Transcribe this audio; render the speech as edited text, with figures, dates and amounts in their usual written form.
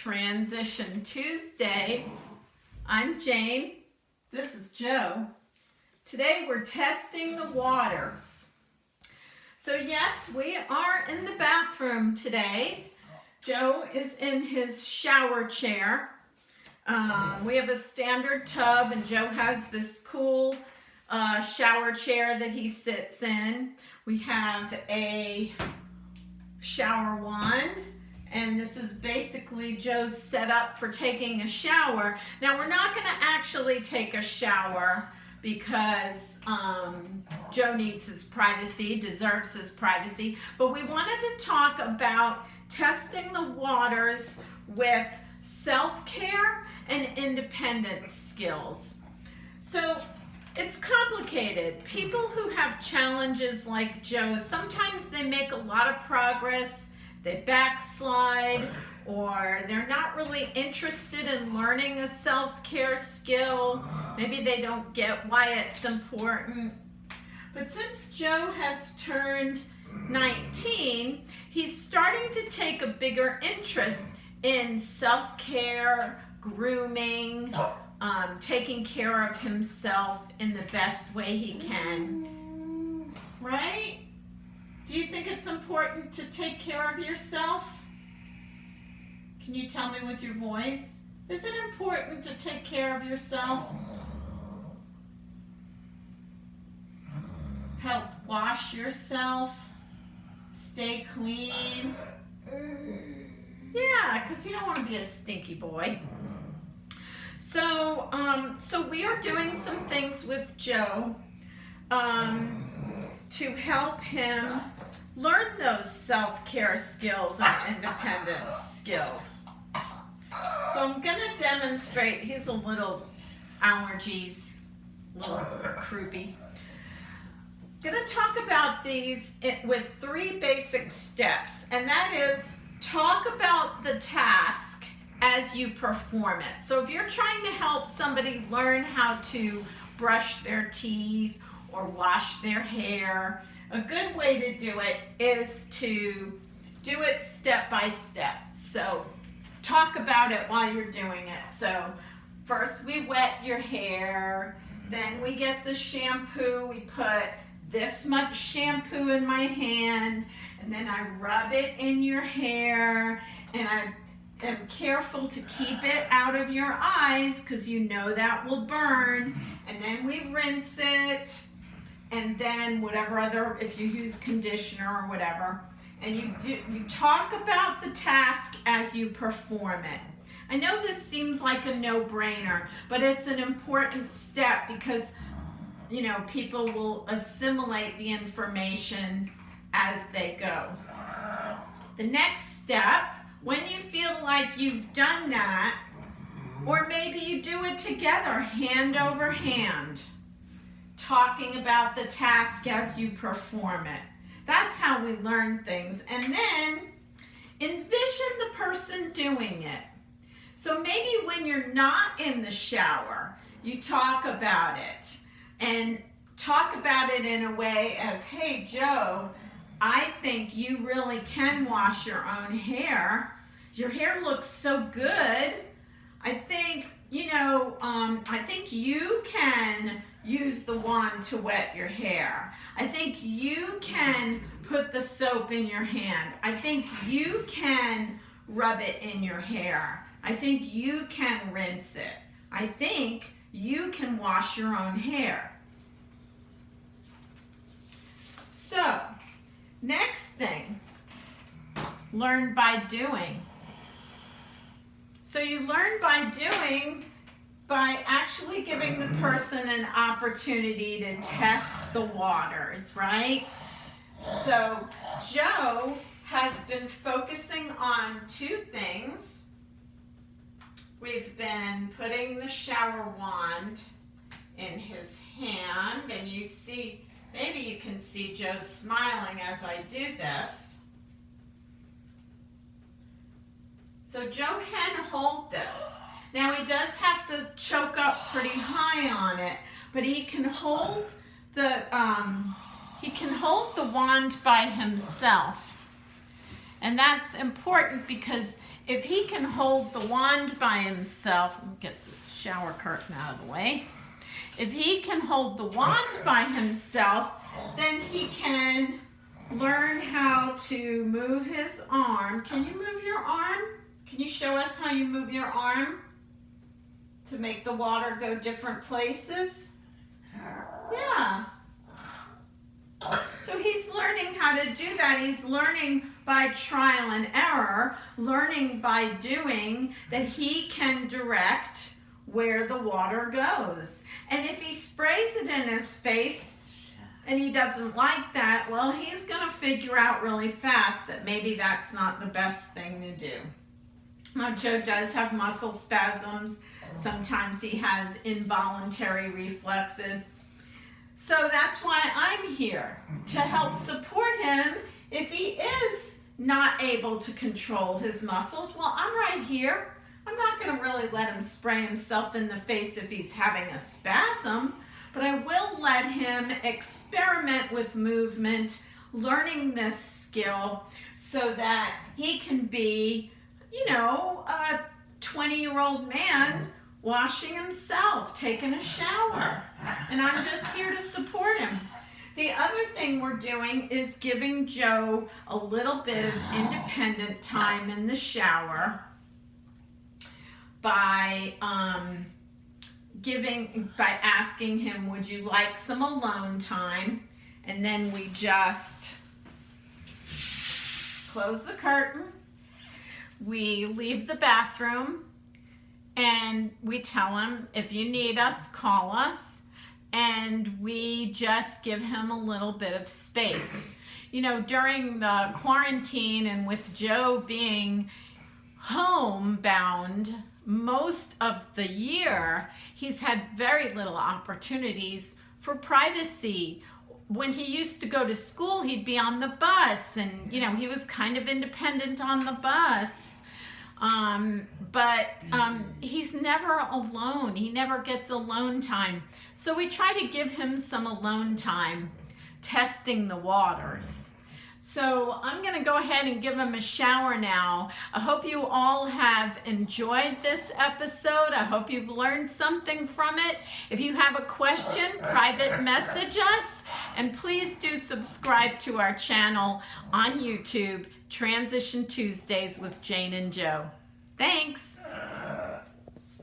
Transition Tuesday. I'm Jane. This is Joe. Today we're testing the waters. So yes, we are in the bathroom today. Joe is in his shower chair. We have a standard tub and Joe has this cool shower chair that he sits in. We have a shower wand, and this is basically Joe's setup for taking a shower. Now we're not going to actually take a shower because Joe needs his privacy, deserves his privacy, but we wanted to talk about testing the waters with self-care and independence skills. So it's complicated. People who have challenges like Joe, sometimes they make a lot of progress, they backslide, or they're not really interested in learning a self-care skill. Maybe they don't get why it's important. But since Joe has turned 19, he's starting to take a bigger interest in self-care, grooming, taking care of himself in the best way he can. Right? Do you think it's important to take care of yourself? Can you tell me with your voice? Is it important to take care of yourself? Help wash yourself, stay clean. Yeah, because you don't want to be a stinky boy. So we are doing some things with Joe to help him learn those self-care skills and independence skills. So I'm going to demonstrate. He's a little allergies, a little croupy. I'm going to talk about these with 3 basic steps, and that is talk about the task as you perform it. So if you're trying to help somebody learn how to brush their teeth or wash their hair, a good way to do it is to do it step by step. So talk about it while you're doing it. So first we wet your hair, then we get the shampoo, we put this much shampoo in my hand, and then I rub it in your hair, and I am careful to keep it out of your eyes because you know that will burn, and then we rinse it, and then whatever other, if you use conditioner or whatever, and you talk about the task as you perform it. I know this seems like a no-brainer, but it's an important step because people will assimilate the information as they go. The next step, when you feel like you've done that, or maybe you do it together, hand over hand, talking about the task as you perform it. That's how we learn things. And then envision the person doing it. So maybe when you're not in the shower, you talk about it. And talk about it in a way as, hey, Joe, I think you really can wash your own hair. Your hair looks so good. I think, I think you can use the wand to wet your hair. I think you can put the soap in your hand. I think you can rub it in your hair. I think you can rinse it. I think you can wash your own hair. So, next thing, learn by doing. So you learn by doing by actually giving the person an opportunity to test the waters, right? So Joe has been focusing on 2 things. We've been putting the shower wand in his hand, and you see, maybe you can see Joe smiling as I do this. So Joe can hold this. Now he does have to choke up pretty high on it, but he can hold the wand by himself. And that's important because if he can hold the wand by himself, let me get this shower curtain out of the way. If he can hold the wand by himself, then he can learn how to move his arm. Can you move your arm? Can you show us how you move your arm to make the water go different places? Yeah. So he's learning how to do that. He's learning by trial and error, learning by doing, that he can direct where the water goes. And if he sprays it in his face and he doesn't like that, well, he's going to figure out really fast that maybe that's not the best thing to do. Now, Joe does have muscle spasms. Sometimes he has involuntary reflexes. So that's why I'm here, to help support him if he is not able to control his muscles. Well, I'm right here. I'm not going to really let him spray himself in the face if he's having a spasm, but I will let him experiment with movement, learning this skill so that he can be, you know, a 20-year-old man washing himself, taking a shower. And I'm just here to support him. The other thing we're doing is giving Joe a little bit of independent time in the shower by asking him, would you like some alone time? And then we just close the curtain. We leave the bathroom and we tell him, if you need us, call us. And we just give him a little bit of space. You know, during the quarantine and with Joe being homebound most of the year, he's had very little opportunities for privacy. When he used to go to school, he'd be on the bus and, you know, he was kind of independent on the bus. But he's never alone. He never gets alone time. So we try to give him some alone time, testing the waters. So I'm going to go ahead and give him a shower now. I hope you all have enjoyed this episode. I hope you've learned something from it. If you have a question, private message us. And please do subscribe to our channel on YouTube, Transition Tuesdays with Jane and Joe. Thanks.